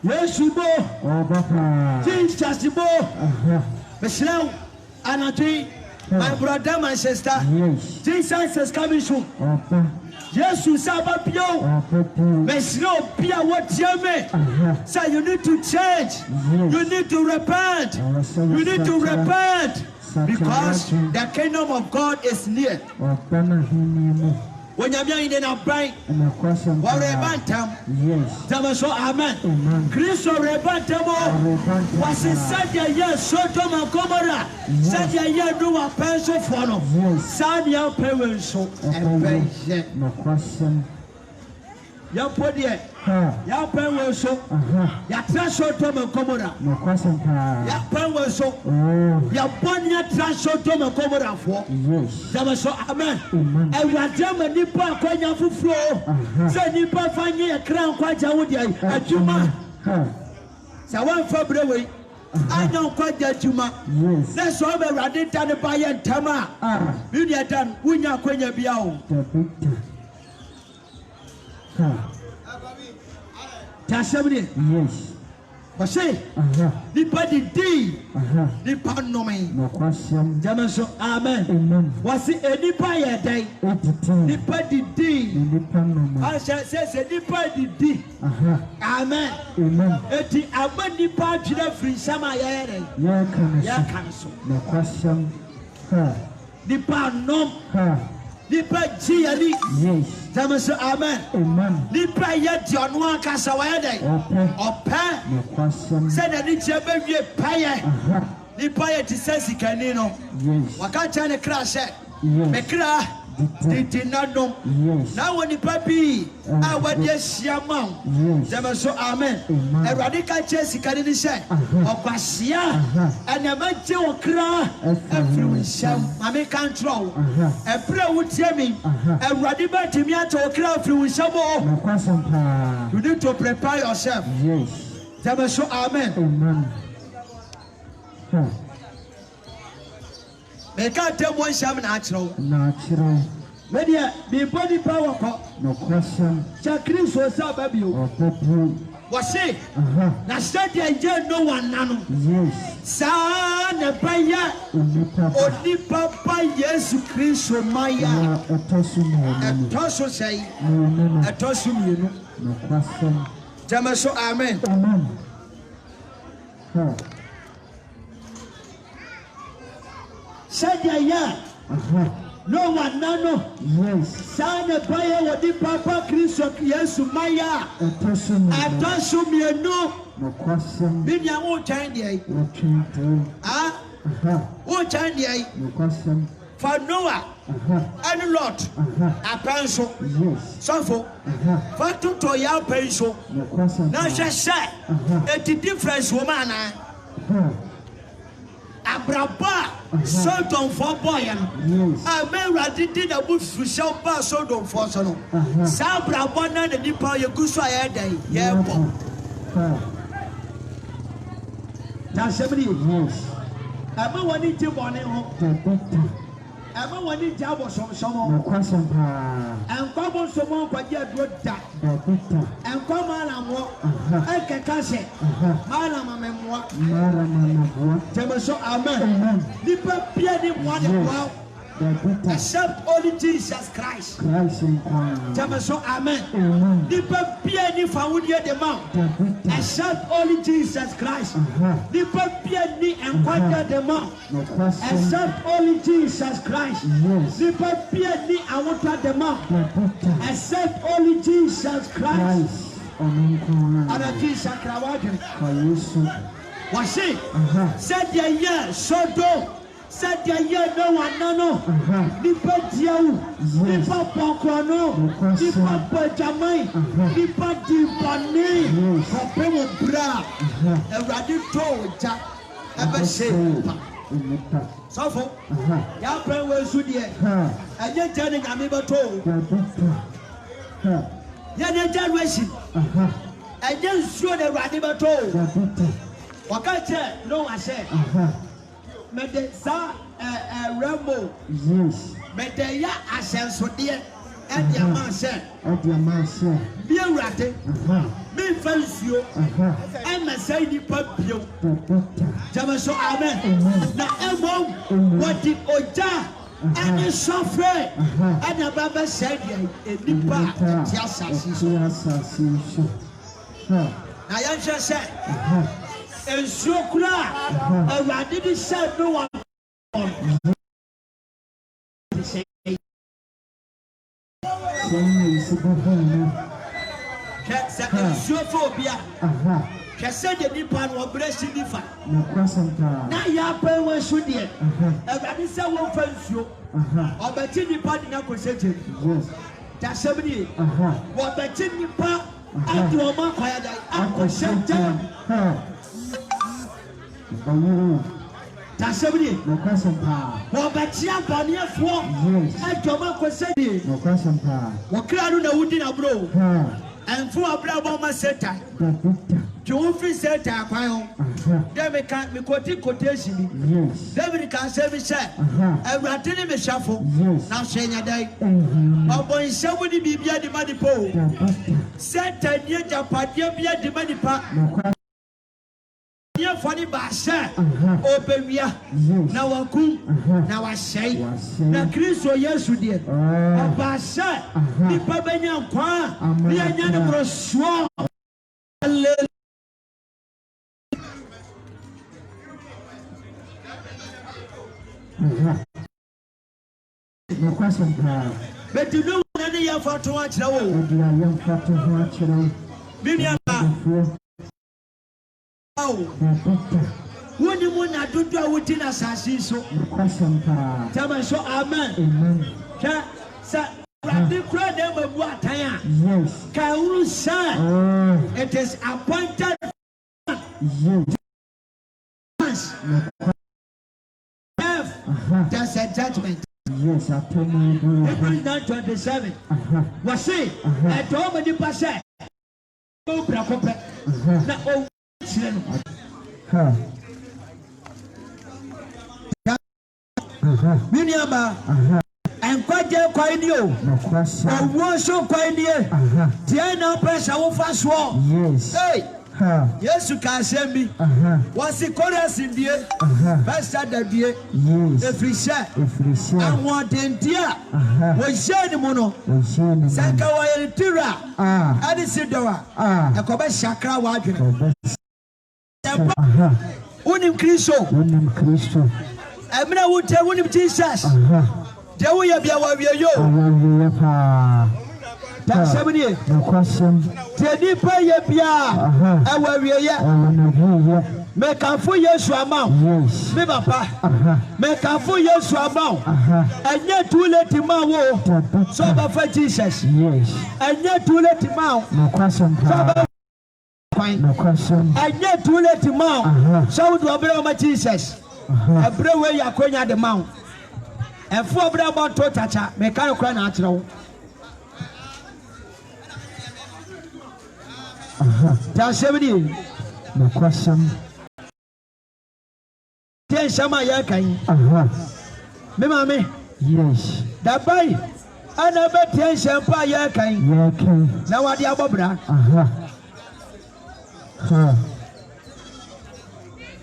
Yes, you go. Jesus, you go. Michelle, Anatole, my brother, my sister. Jesus is coming soon. Yes, you Saba Pio. Michelle, Pia, what you mean? So you need to change. You need to repent. You need to repent. Because the kingdom of God is near. When you're in the bright, or rebantam, yes, Tamaso, amen. Christo rebantamo was a Sadia, Sodom and Gomorrah, Sadia, do a pencil follow, Sadia, parents, no question. Young Podier, young parents, your transfer Tom and Gomorrah, no question. Your parents, your bonnet transfer Tom and Gomorrah for, yes, Tamaso, amen. And you are German Nipa, Quanya for flow, say Nipa finding a crown quite a woody, a Juma. So 1 February, I don't quite that Juma. Yes, that's all the Radin Tanabai and Tama. You are done, we are Quenya Biao. Tashabri, yes. But say, the body D, the panome, no question. Jamaso, amen. Was it any pie day? The body D, the panome. I shall say, the body D. Amen. Eti abani party the free summer yere. Ya cancel. No question. The panome. Nipa jiali. Yes. Tamaso amen. Amen. Nipa yet your one casawade. Ope. No question. Said that it's a baby pie. Nipa yet says he can know. Yes. Wakachane crash. Mekra. Did not know. Yes. Now when the puppy, I want yes, young man. Tamaso amen. A radical chase he can say. Opasia. And a man to cry. Everyone shall. I make control. A prayer would tell me. A radical to me to cry through some. You need to prepare yourself. Yes. Tamaso amen. Amen. They can't tell one sham natural. Media, the body power. No question. Chakris was up, baby. Was it? Now, said no one nano. Yes. Son, a paya. Only papa, yes, Chris, Maya. A tosso say. A tossum, you know. No question. Jamaso, amen. Amen. Said ya, no one nano. Yes. Son a buyer what the papa Chris of yes, Maya. A tossum, you know. No question. Been your own chandy. Ah, what chandy? No question. For Noah and Lot, a pencil. Yes. So for to your pencil. No question. Now, just say, it's a difference, woman. Abraba, Sodom for boy. I may rather did a bush to show pass Sodom for Sodom. Sabraba, and the Nipa, your goose I day. Yeah, that's somebody. Yes. I don't want to Emma wani jabo somo. No question pa. And come someone kwa dia do da. Dapita. And come ala mo. Eke kase. Mala mamemwa. Mara mamemwa. Tell so amen. Amen. Nipa pia ni mwane wow. Except only Jesus Christ. Tell so amen. Amen. Nipa pia ni fawudia de ma. Except only Jesus Christ. Nipa pia ni enkwada de ma. Except only Jesus Christ. Nipa pia ni awota de ma. Except only Jesus Christ. Ana Jesus Christ. Wasi. Said the year Sodom. Said the year no one no. Nipa diawu. Nipa pokrono. Nipa pajamai. Nipa dibane. Kopemo bra. Eradi to ja. Ebe se. Sofo. Ya pray we su die. Enye jani ngami ba to. Ya ne generation. Enye nsuo de Eradi ba to. Wakache no I say. Mede sa Rambo. Yes. Mede ya asenso de e ama se. Bi Erade. Me fansuo. E ma say ni pa bio. Jama so amen. Na emo wodi oja ani sofre. Ana baba say de nipa ti asasi so. Na yan say and so cry, I didn't say no one. Phobia. She said the Nipan were blessing the fat. Now you are paying one should yet. I didn't say one friends you. Or betting the party now presented. That's 70. What betting the part and your mom quiet. I presented. That's somebody. No question pa. What betia bania for? I joma kwesedi. No question pa. What crowd na wudi na bro? And for a bravo ma seta. You free seta kwayo. Dem me kan me quotation. Yes. Dem can say me say. Everything me shuffle. Now shenya dai. Obo nsabu ni bibia di madipo. Seta nie japadia bia di madipa. Yeah, funny basha. Open ya. Now waku. Now I say. Na Kristo Yesu die. Basha. Ni pabenya kwa. Ni anyane broswo. No question pa. But you know nani ya fatu wa chira wo. Ya fatu wa chira. Bibia when you want to do within assassin so tell me so amen. Sir, yes. Can you say it is appointed? That's a judgment. Yes, I tell you. April 9/27. Was it? I told me the pastor. Now, Miniama and quite quite new. One so quite near. Diana pressure will fast war. Yes. Hey, yes, you can send me. What's the chorus in the best at the day? Yes, if we share, I want in dear. We share the mono. Sanka Tira. I did sit down. I come back Shakra Wagon. Unim Kristo. Amina would tell unim Jesus. There we have yo. That's 7 years. No question. Tedipa yebia. Awaria. Make a full years amount. Yes. Me papa. Make a full years amount. And yet too late him out. So for Jesus. Yes. And yet too late him out. No question. No question. And yet too late him out. So do my Jesus. A brave way you are going at the mount. And 4 bravo to touch. Make a cry natural. That's 70. No question. Ten Shama Yakai. Me, mammy. Yes. Dabai. Ana betia shempa ye kan. Ye kan. Na wade abobra. Aha. Ha.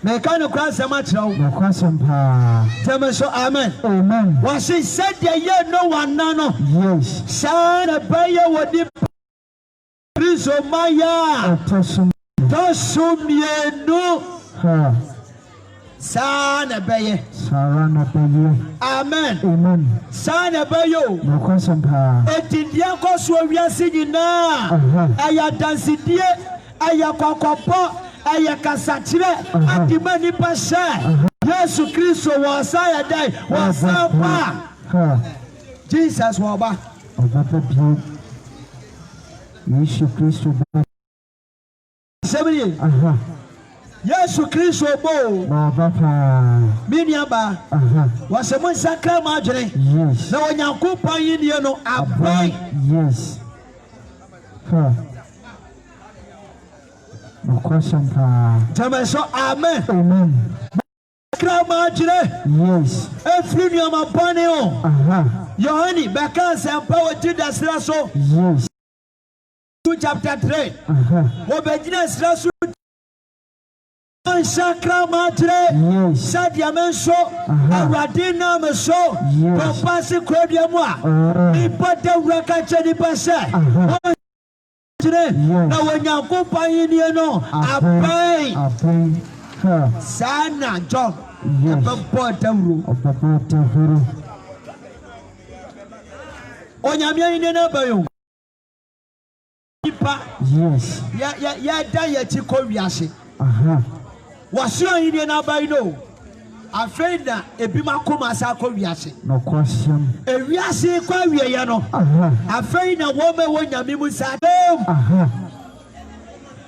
Me kan kwa sema chiro. Na kwa sempa. Tell so amen. Amen. Was he said ye no one no. Yes. Sana baye wodi Kristo maya. Tosumienu. Ha. Sana baye. Sarana baye. Amen. Amen. Sana bayo. Na kwa sempa. Etindia koso wiase nyina. Aya dansidie, aya kwakopo, aya kasachire, atima nipa sha. Yesu Kristo wasaya dai, wasapa. Jesus waba. Obaba bio. Yesu Kristo ba. Sebiri. Yesu Kristo bo. Baba. Miniaba. Wasemo sakra majere. Yes. Na onyankopon yini no abai. Yes. No question pa. Tell so amen. Amen. Sakra majere. Yes. Efri ni amapane o. Yohani beka sempa woti dasra so. Yes. Chapter 3. Wo begina sra so Sakra matre, Sadia menso, Aradina meso, Papasi Crabia moi, Nipata Rakacha Passa. Now when you go by Indiano, I pay Sana John, Onyamia Indiana Bayo. Yes. Ya diet Koviasi. Wasio ine na bai no afenda ebima koma sa kwa wiase no question ewiase kwa wiye no afenda wo me wo nyame mu sa dem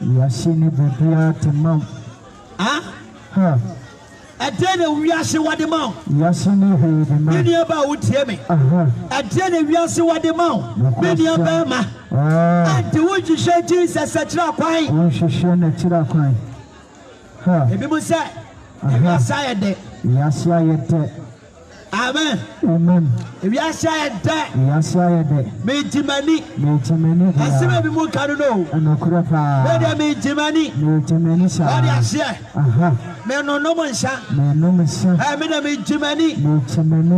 wiase ni bebia temam Adene wiase wade ma wiase ni he de ma ni aba wotie me adene wiase wade ma ni aba ma ante wo hwehwe Jesus akira kwan wo hwehwe na akira kwan ebi mu say ewiase ayede wiase ayede amen amen ewiase ayede wiase ayede mejimani aseme bi mu kanu no anokura pa me mejimani sa wadi ase me no no monsa me me na mejimani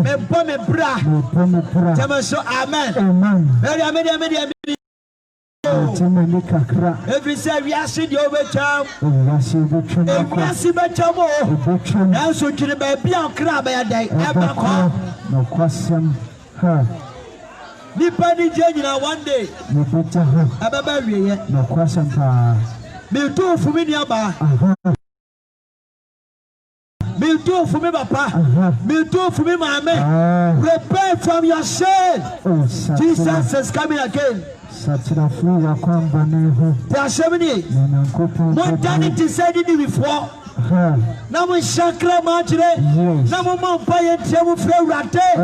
me bo me bra tell so amen me Timani kakra. Every say we are seeing you over town. We are seeing the chum. We are seeing the chum. Now so to the baby on crab by a day. No question. Nipani Jane one day. No picture. No question. Me too for me nearby. Me too for me, papa. Me too for me, my man. Repent from your sin. Jesus is coming again. Satira free ya kwamba neho. Tashamini. Modernity said it before. Namu shakra majre. Namu mampa yentemu fre rate.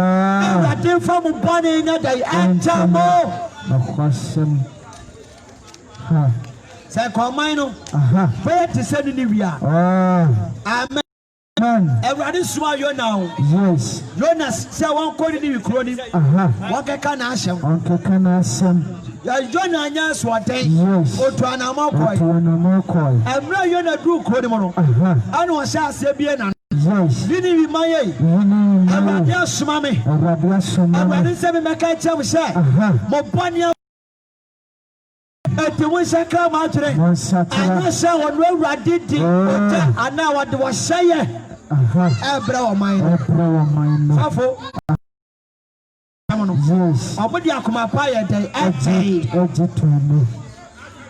Rate famu bane inadai. Antamo. Nakwasem. Say komaino. Where to send in the via. Amen. Everybody smile you now. Yes. Jonas say one call in the crony. What can I say? Jonah anya swate otu anamo koi emra yo na du kro ni mo no anu o sha ase bie na dini bi maye abia suma me abia se me meka chem se mo boni eti mo saka ma ture anya se wonu awurade di ana wade wo seye ebra wo man safo yes. Obodi akoma pa ye dey ati.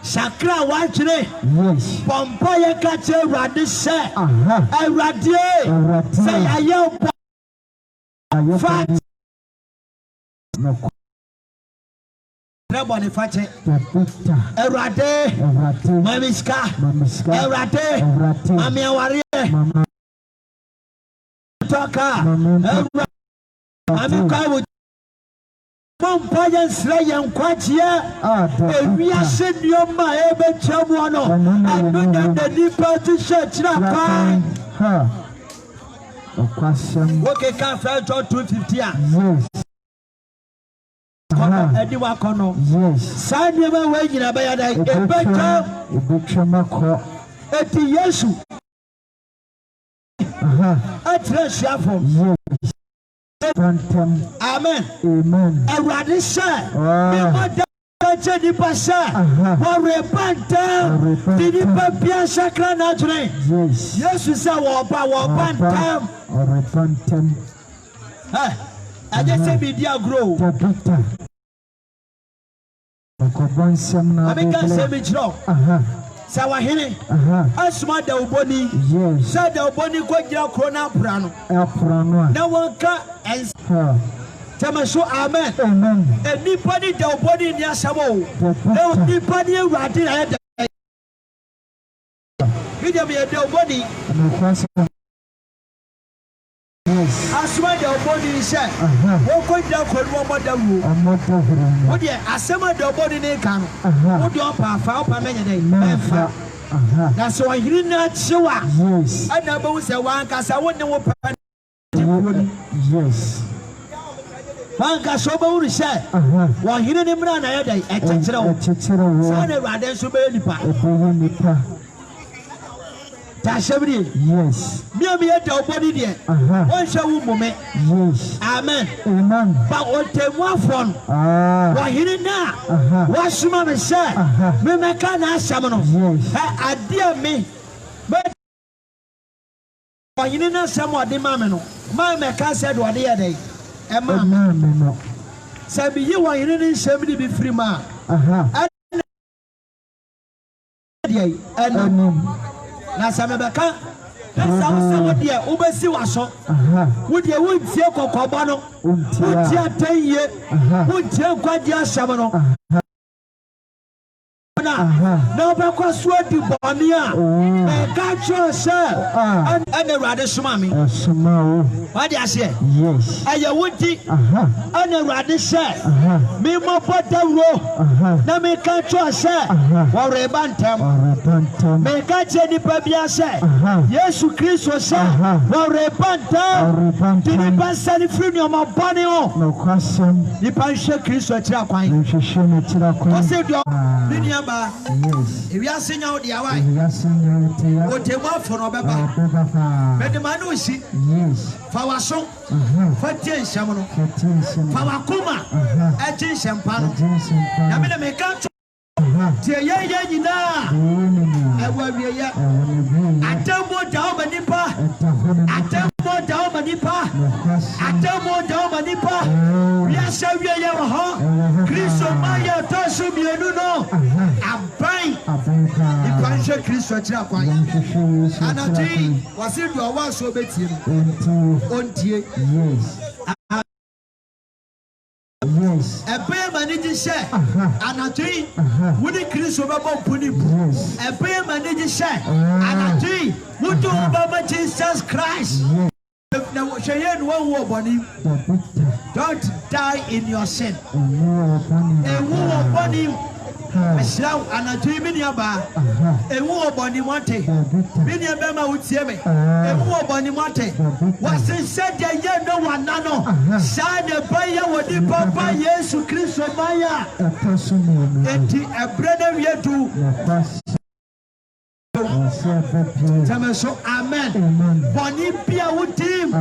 Sakra wanchire. Yes. Pompa ye ka che Awurade se. Awurade. Say aye fat. No. Treboni fache. Awurade. Mamiska. Awurade. Mami aware. Toka. Mami kwa Pompaya Slayan Quatia, we are sending your my ever chamuano, and the deeper to church. Okwasem. Okay, can First John 2:50. Yes. Edi wa kono. Yes. Sanye ba we nyina ba ya dai. Ebetwa makọ. Eti Yesu. Address ya for. Yes. Amen. Amen. Awurade sɛ me mɔda nipa sɛ wɔrebanta de nipa bia sakra na atwene. Yes. Yesu sɛ wɔbantam. Ɔrebantam. Ɛgye sɛ bidi agorɔ. Tabita. Ɔkɔbɔnsɛm na abɛka sɛ me kyerɛ sɛ wahene asoma dawubɔni sɛ dawubɔni kɔgyina kuro no apra no na wɔnka ɛnsa tɛmɛ so amen nipa ne dawubɔni ni asɛm o na nipa ne awurade na yɛ dɛ media meyɛ dawubɔni asoma dawubɔni sɛ wɔkɔgyina kuro no wɔmmɔ dawuo wodeɛ asɛm a dawubɔni ne ka no wode ɔpa afa wopa mɛnyɛ dɛ mɛmfa na sɛ ɔhene no akyew a ɛna bɛhu sɛ wankasa wo ne wo pɛ wankasa wobɛhunu sɛ wɔhene no mmra na yɛ dɛ ɛkyekyerɛ wo saa na awurade nso bɛyɛ nipa tashabri yes me dawubɔni deɛ wɔnhyɛ wo mmome amen ba ɔtɛmu afɔ no wɔhene na wɔasoma me sɛ memɛka na asɛm no adeɛ me wɔhene no asɛm ɔde ma me no ma mɛka sɛ de ɔde yɛ dɛn ɛma me sɛ meyi wɔhene no nsɛm de bi firi mu a ɛnɛ na sɛ mebɛka ɛsa wo sɛ wodeɛ wobɛsi w'aso wodeɛ wontie kɔkɔbɔ no wontie atɛnyie wontie nkwagye asɛm no na wobɛkɔ so adi bɔne a ɛka kyerɛ sɛ ɛne awurade soma me wode aseɛ ɛyɛ wo nti ɛne awurade sɛ memmɔbɔ dawuro na meka kyerɛ sɛ wɔreba ntɛm meka kyerɛ nnipa bia sɛ yesu kristo sɛ wɔreba ntɛm nti nnipa sane firi nneɔma bɔne ho nnipa nhwɛ kristo akyirɛ kwan ɔsɛ deɛ ne nuaba ewiase nya wo de awa otemu afɔ no ɔbɛba mede ma ne osi fa waso fa tie nsɛm no fa wakoma ɛgye nsɛmpa no na mede meka tie yɛyɛ nyinaa ɛwɔ awieyɛ atammo da wo ma nipa atammo da wo ma nipa atammo da wo ma nipa wiase awieyɛ wɔ hɔ kristo ma yɛ tɔ so mmienu no aban nipa nhwɛ kristo akyirɛ akwan anadwo wɔse deɛ ɔwɔ aso bɛtie no ɔntie ɛbɛyɛ ma ne gye hyɛ anadwo wode kristo bɛbɔ mpo ne bu ɛbɛyɛ ma ne gye hyɛ anadwo wode wo bɛma Jesus Christ na hwɛ yɛ no wawu wɔ bɔne don't die in your sin ɛwu wɔ bɔne ɛhyira wo anadwo bi nuabaa ɛwu wɔ bɔne mu ate bi nua bɛma wotie me ɛwu wɔ bɔne mu ate wɔse sɛdeɛ yɛ no wana no saa ne bɛyɛ wɔ nipa ba yesu kristo mayɛ enti ɛberɛ no wie du tɛmɛ so amen bɔne bia wotim